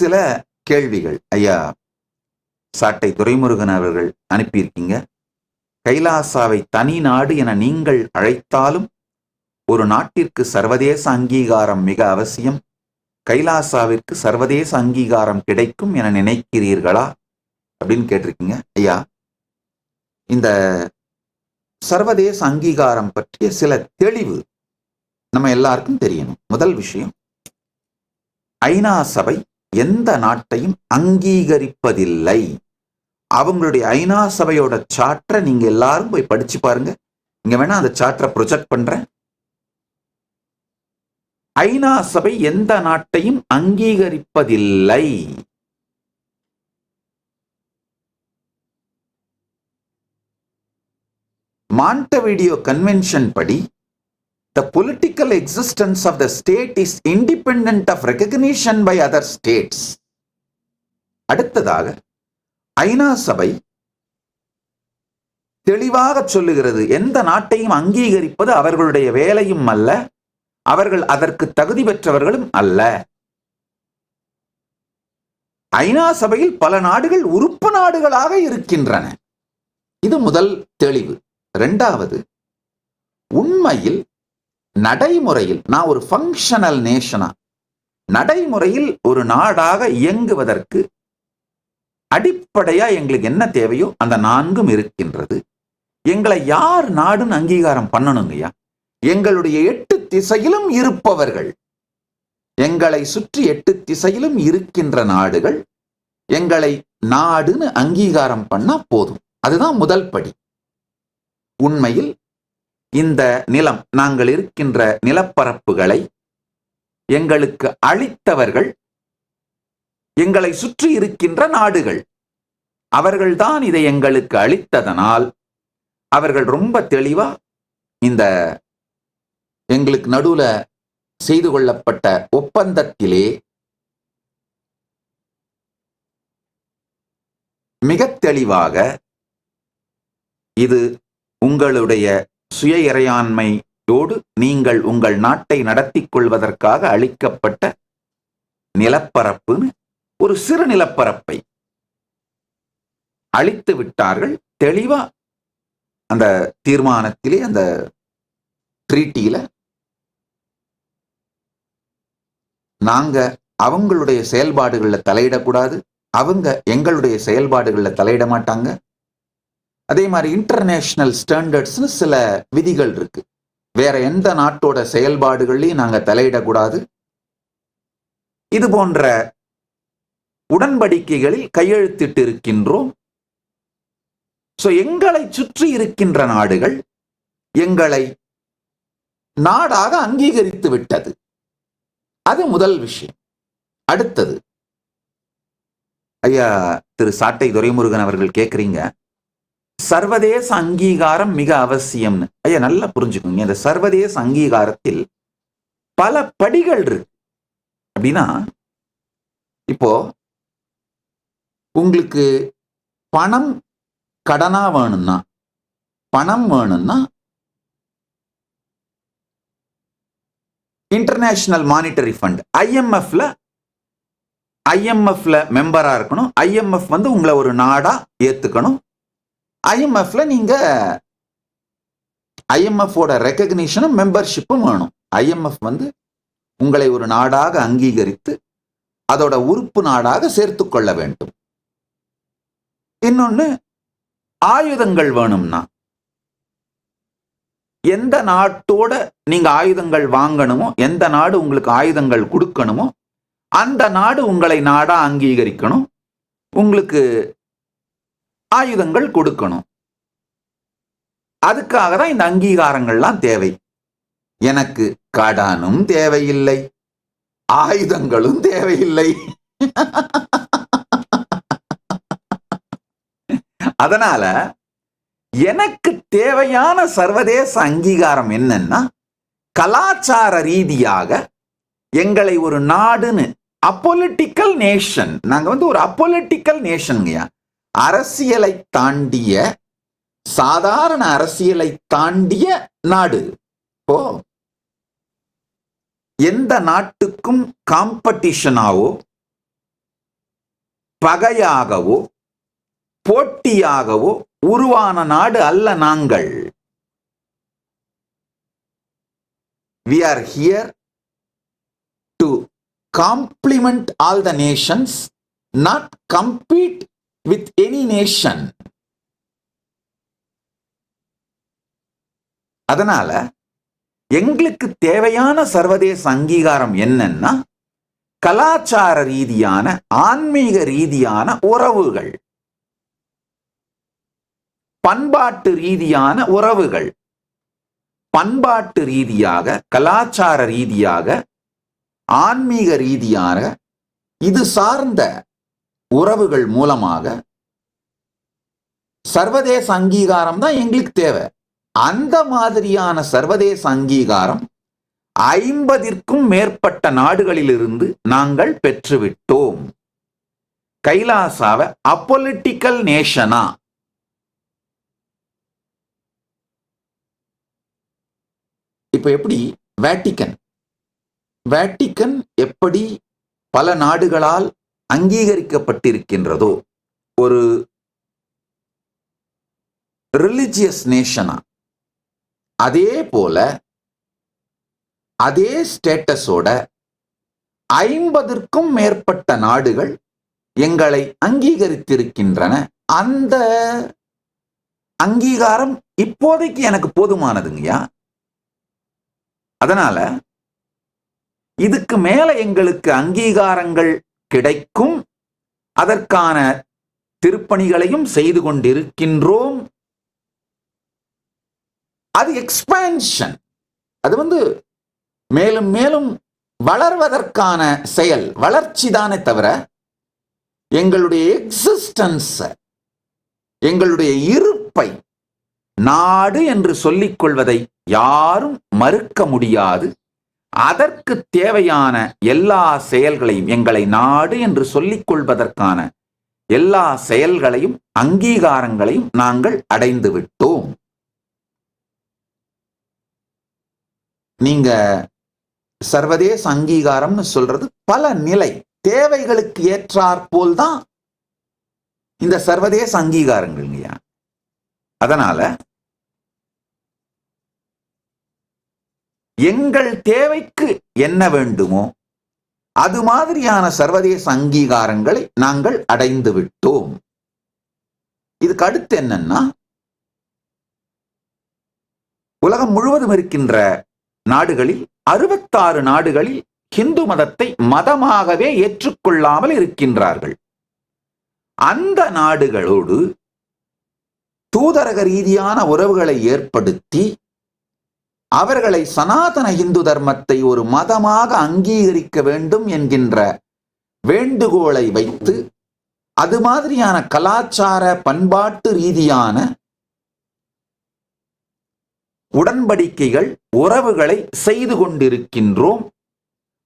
சில கேள்விகள் ஐயா சாட்டை துரைமுருகன் அவர்கள் அனுப்பியிருக்கீங்க. கைலாசாவை தனி நாடு என நீங்கள் அழைத்தாலும் ஒரு நாட்டிற்கு சர்வதேச அங்கீகாரம் மிக அவசியம். கைலாசாவிற்கு சர்வதேச அங்கீகாரம் கிடைக்கும் என நினைக்கிறீர்களா அப்படின்னு கேட்டிருக்கீங்க. ஐயா, இந்த சர்வதேச அங்கீகாரம் பற்றிய சில தெளிவு நம்ம எல்லாருக்கும் தெரியணும். முதல் விஷயம், ஐநா சபை எந்த நாட்டையும் அங்கீகரிப்பதில்லை. அவங்களுடைய ஐநா சபையோட சார்ட்டரை நீங்க எல்லாரும் போய் படிச்சு பாருங்க. இங்க வேணா அந்த சார்ட்டரை ப்ரொஜெக்ட் பண்றேன். ஐநா சபை எந்த நாட்டையும் அங்கீகரிப்பதில்லை. மாண்டவிடியோ கன்வென்ஷன் படி the political existence of the state is independent of recognition by other states. அடுத்ததாக ஐநா சபை தெளிவாக சொல்லுகிறது, எந்த நாட்டையும் அங்கீகரிப்பது அவர்களுடைய வேலையும் அல்ல, அவர்கள் அதற்கு தகுதி பெற்றவர்களும் அல்ல. ஐநா சபையில் பல நாடுகள் உறுப்பு நாடுகளாக இருக்கின்றன. இது முதல் தெளிவு. இரண்டாவது, உண்மையில் நடைமுறையில் நான் ஒரு ஃபங்க்ஷனல் நேஷனா, நடைமுறையில் ஒரு நாடாக இயங்குவதற்கு அடிப்படையா எங்களுக்கு என்ன தேவையோ அந்த நான்கும் இருக்கின்றது. எங்களை யார் நாடுன்னு அங்கீகாரம் பண்ணணுங்கய்யா? எங்களுடைய 8 திசையிலும் இருப்பவர்கள், எங்களை சுற்றி 8 திசையிலும் இருக்கின்ற நாடுகள் எங்களை நாடுன்னு அங்கீகாரம் பண்ணா போதும். அதுதான் முதல் படி. உண்மையில் இந்த நிலம், நாங்கள் இருக்கின்ற நிலப்பரப்புகளை எங்களுக்கு அளித்தவர்கள் எங்களை சுற்றி இருக்கின்ற நாடுகள். அவர்கள்தான் இதை எங்களுக்கு அளித்ததனால் அவர்கள் ரொம்ப தெளிவா இந்த எங்களுக்கு நடுவுல செய்து கொள்ளப்பட்ட ஒப்பந்தத்திலே மிக தெளிவாக இது உங்களுடைய சுய இறையாண்மையோடு நீங்கள் உங்கள் நாட்டை நடத்தி கொள்வதற்காக அளிக்கப்பட்ட நிலப்பரப்புன்னு ஒரு சிறு நிலப்பரப்பை அளித்து விட்டார்கள். தெளிவா அந்த தீர்மானத்திலே, அந்த ட்ரீட்டியில நாங்க அவங்களுடைய செயல்பாடுகளில் தலையிடக்கூடாது, அவங்க எங்களுடைய செயல்பாடுகளில் தலையிட மாட்டாங்க. அதே மாதிரி இன்டர்நேஷனல் ஸ்டாண்டர்ட்ஸ்னு சில விதிகள் இருக்கு. வேற எந்த நாட்டோட செயல்பாடுகளையும் நாங்க தலையிடக்கூடாது. இது போன்ற உடன்படிக்கைகளில் கையெழுத்திட்டு இருக்கின்றோம். எங்களை சுற்றி இருக்கின்ற நாடுகள் எங்களை நாடாக அங்கீகரித்து விட்டது. அது முதல் விஷயம். அடுத்தது, ஐயா திரு சாட்டை துரைமுருகன் அவர்கள் கேட்குறீங்க, சர்வதேச அங்கீகாரம் மிக அவசியம்னு. ஐயா நல்லா புரிஞ்சுக்கோங்க, இந்த சர்வதேச அங்கீகாரத்தில் பல படிகள் இருக்கு. அப்படின்னா இப்போ உங்களுக்கு பணம் கடனா வேணும்னா, பணம் வேணும்னா இன்டர்நேஷனல் மானிட்டரி ஃபண்ட் ஐஎம்எஃப்ல மெம்பரா இருக்கணும். ஐஎம்எஃப் உங்களை ஒரு நாடா ஏத்துக்கணும். ஐஎம்எஃப்ல நீங்க ஐஎம்எஃபோட ரெகக்னிஷனும் மெம்பர்ஷிப்பும் வேணும். ஐஎம்எஃப் உங்களை ஒரு நாடாக அங்கீகரித்து அதோட உறுப்பு நாடாக சேர்த்து கொள்ள வேண்டும். இன்னொன்னு, ஆயுதங்கள் வேணும்னா எந்த நாட்டோட நீங்க ஆயுதங்கள் வாங்கணுமோ, எந்த நாடு உங்களுக்கு ஆயுதங்கள் கொடுக்கணுமோ அந்த நாடு உங்களை நாடா அங்கீகரிக்கணும், உங்களுக்கு ஆயுதங்கள் கொடுக்கணும். அதுக்காக தான் இந்த அங்கீகாரங்கள்லாம் தேவை. எனக்கு கடனும் தேவையில்லை, ஆயுதங்களும் தேவையில்லை. அதனால எனக்கு தேவையான சர்வதேச அங்கீகாரம் என்னன்னா, கலாச்சார ரீதியாக எங்களை ஒரு நாடுன்னு, அப்பொலிட்டிக்கல் நேஷன், நாங்க ஒரு அப்பொலிட்டிக்கல் நேஷன்ங்கயா, அரசியலை தாண்டிய, சாதாரண அரசியலை தாண்டிய நாடு. இப்போ எந்த நாட்டுக்கும் காம்படிஷனாவோ பகையாகவோ போட்டியாகவோ உருவான நாடு அல்ல நாங்கள். We are here to complement all the nations, not compete with any nation. அதனால எங்களுக்கு தேவையான சர்வதேச அங்கீகாரம் என்னன்னா கலாச்சார ரீதியான ஆன்மீக ரீதியான உறவுகள், பண்பாட்டு ரீதியான உறவுகள். பண்பாட்டு ரீதியாக, கலாச்சார ரீதியாக, ஆன்மீக ரீதியாக இது சார்ந்த உறவுகள் மூலமாக சர்வதேச அங்கீகாரம் தான் எங்களுக்கு தேவை. அந்த மாதிரியான சர்வதேச அங்கீகாரம் 50ற்கும் மேற்பட்ட நாடுகளிலிருந்து நாங்கள் பெற்றுவிட்டோம். கைலாசாவை அப்பொலிட்டிக்கல் நேஷனா, இப்ப எப்படி வேட்டிக்கன் எப்படி பல நாடுகளால் அங்கீகரிக்கப்பட்டிருக்கின்றதோ ஒரு ரிலிஜியஸ் நேஷனா, அதே போல அதே ஸ்டேட்டஸோட 50ற்கும் மேற்பட்ட நாடுகள் எங்களை அங்கீகரித்திருக்கின்றன. அந்த அங்கீகாரம் இப்போதைக்கு எனக்கு போதுமானதுங்கய்யா. அதனால இதுக்கு மேல எங்களுக்கு அங்கீகாரங்கள் கிடைக்கும், அதற்கான திருப்பணிகளையும் செய்து கொண்டிருக்கின்றோம். அது எக்ஸ்பான்ஷன், அது மேலும் மேலும் வளர்வதற்கான செயல், வளர்ச்சி தானே தவிர எங்களுடைய எக்ஸிஸ்டன்ஸ், எங்களுடைய இருப்பை நாடு என்று சொல்லிக் கொள்வதை யாரும் மறுக்க முடியாது. அதற்கு தேவையான எல்லா செயல்களையும், எங்களை நாடு என்று சொல்லிக் கொள்வதற்கான எல்லா செயல்களையும் அங்கீகாரங்களையும் நாங்கள் அடைந்து விட்டோம். நீங்க சர்வதேச அங்கீகாரம்னு சொல்றது பல நிலை தேவைகளுக்கு ஏற்றாற்போல் தான் இந்த சர்வதேச அங்கீகாரங்கள்ங்கய்யா. அதனால எங்கள் தேவைக்கு என்ன வேண்டுமோ அது மாதிரியான சர்வதேச அங்கீகாரங்களை நாங்கள் அடைந்து விட்டோம். இதுக்கு அடுத்து என்னன்னா, உலகம் முழுவதும் இருக்கின்ற நாடுகளில் 66 நாடுகளில் ஹிந்து மதத்தை மதமாகவே ஏற்றுக்கொள்ளாமல் இருக்கின்றார்கள். அந்த நாடுகளோடு தூதரக ரீதியான உறவுகளை ஏற்படுத்தி அவர்களை சனாதன இந்து தர்மத்தை ஒரு மதமாக அங்கீகரிக்க வேண்டும் என்கின்ற வேண்டுகோளை வைத்து அது மாதிரியான கலாச்சார பண்பாட்டு ரீதியான உடன்படிக்கைகள், உறவுகளை செய்து கொண்டிருக்கின்றோம்.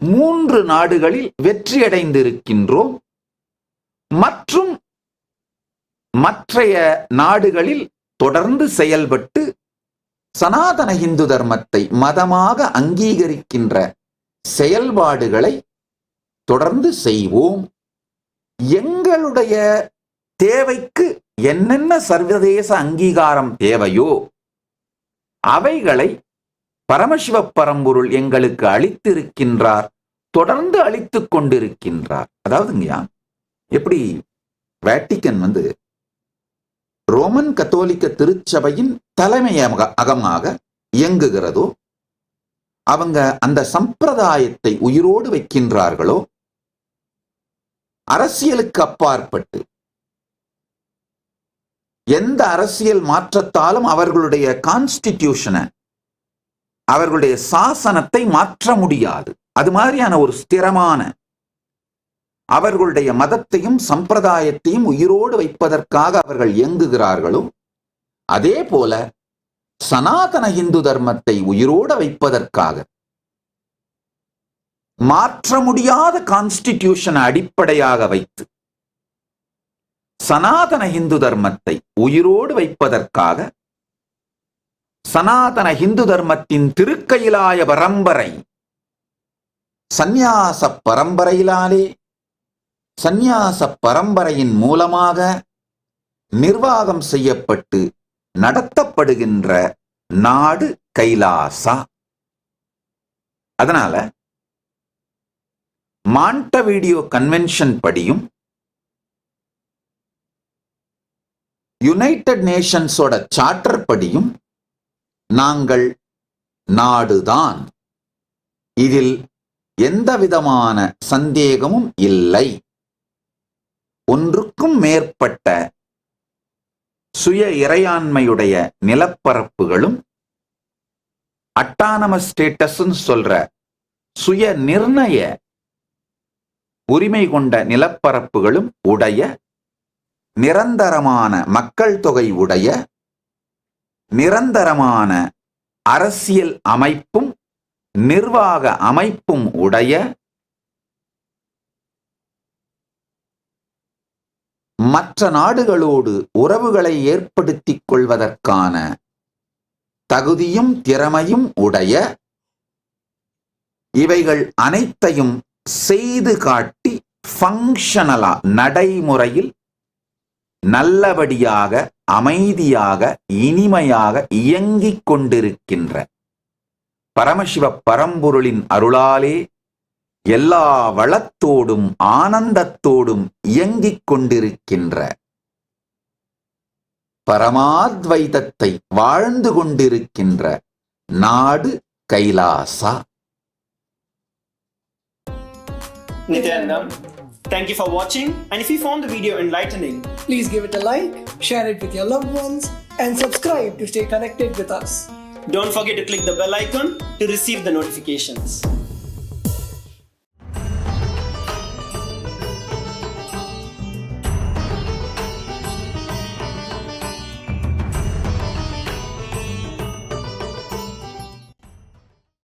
3 நாடுகளில் வெற்றியடைந்திருக்கின்றோம். மற்றும் மற்றைய நாடுகளில் தொடர்ந்து செயல்பட்டு சனாதன இந்து தர்மத்தை மதமாக அங்கீகரிக்கின்ற செயல்பாடுகளை தொடர்ந்து செய்வோம். எங்களுடைய தேவைக்கு என்னென்ன சர்வதேச அங்கீகாரம் தேவையோ அவைகளை பரமசிவ பரம்பொருள் எங்களுக்கு அளித்திருக்கின்றார், தொடர்ந்து அளித்துக் கொண்டிருக்கின்றார். அதாவதுங்கய்யா, எப்படி வேட்டிக்கன் ரோமன் கத்தோலிக்க திருச்சபையின் தலைமையகமாக இயங்குகிறதோ, அவங்க அந்த சம்பிரதாயத்தை உயிரோடு வைக்கின்றார்களோ, அரசியலுக்கு அப்பாற்பட்டு எந்த அரசியல் மாற்றத்தாலும் அவர்களுடைய கான்ஸ்டிடியூஷனை, அவர்களுடைய சாசனத்தை மாற்ற முடியாது. அது மாதிரியான ஒரு ஸ்திரமான அவர்களுடைய மதத்தையும் சம்பிரதாயத்தையும் உயிரோடு வைப்பதற்காக அவர்கள் இயங்குகிறார்களோ, அதே போல சனாதன இந்து தர்மத்தை உயிரோடு வைப்பதற்காக மாற்ற முடியாத கான்ஸ்டிடியூஷனை அடிப்படையாக வைத்து சனாதன இந்து தர்மத்தை உயிரோடு வைப்பதற்காக சனாதன இந்து தர்மத்தின் திருக்கையிலாய பரம்பரை, சந்நியாச பரம்பரையிலாலே சந்நியாச பரம்பரையின் மூலமாக நிர்வாகம் செய்யப்பட்டு நடத்தப்படுகின்ற நாடு கைலாசா. அதனால மாண்டவிடியோ கன்வென்ஷன் படியும் யுனைடெட் நேஷன்ஸோட சார்ட்டர் படியும் நாங்கள் நாடுதான். இதில் எந்தவிதமான சந்தேகமும் இல்லை. ஒன்றுக்கும் மேற்பட்ட சுய இறையாண்மையுடைய நிலப்பரப்புகளும் அட்டானமஸ் ஸ்டேட்டஸ் சொல்ற சுய நிர்ணய உரிமை கொண்ட நிலப்பரப்புகளும் உடைய, நிரந்தரமான மக்கள் தொகை உடைய, நிரந்தரமான அரசியல் அமைப்பும் நிர்வாக அமைப்பும் உடைய, மற்ற நாடுகளோடு உறவுகளை ஏற்படுத்திக் கொள்வதற்கான தகுதியும் திறமையும் உடைய, இவைகள் அனைத்தையும் செய்து காட்டி ஃபங்க்ஷனலா நடைமுறையில் நல்லபடியாக அமைதியாக இனிமையாக இயங்கிக் கொண்டிருக்கின்ற பரமசிவ பரம்பொருளின் அருளாலே எல்லா வளத்தோடும் ஆனந்தத்தோடும் இயங்கிக் கொண்டிருக்கின்ற பரமாத்வைதத்தை வாழ்ந்து கொண்டிருக்கின்ற நாடு Kailasa. Nityanandam, thank you for watching, and if you found the video enlightening, please give it a like, share it with your loved ones, and subscribe to stay connected with us. don't forget to click the bell icon to receive the notifications.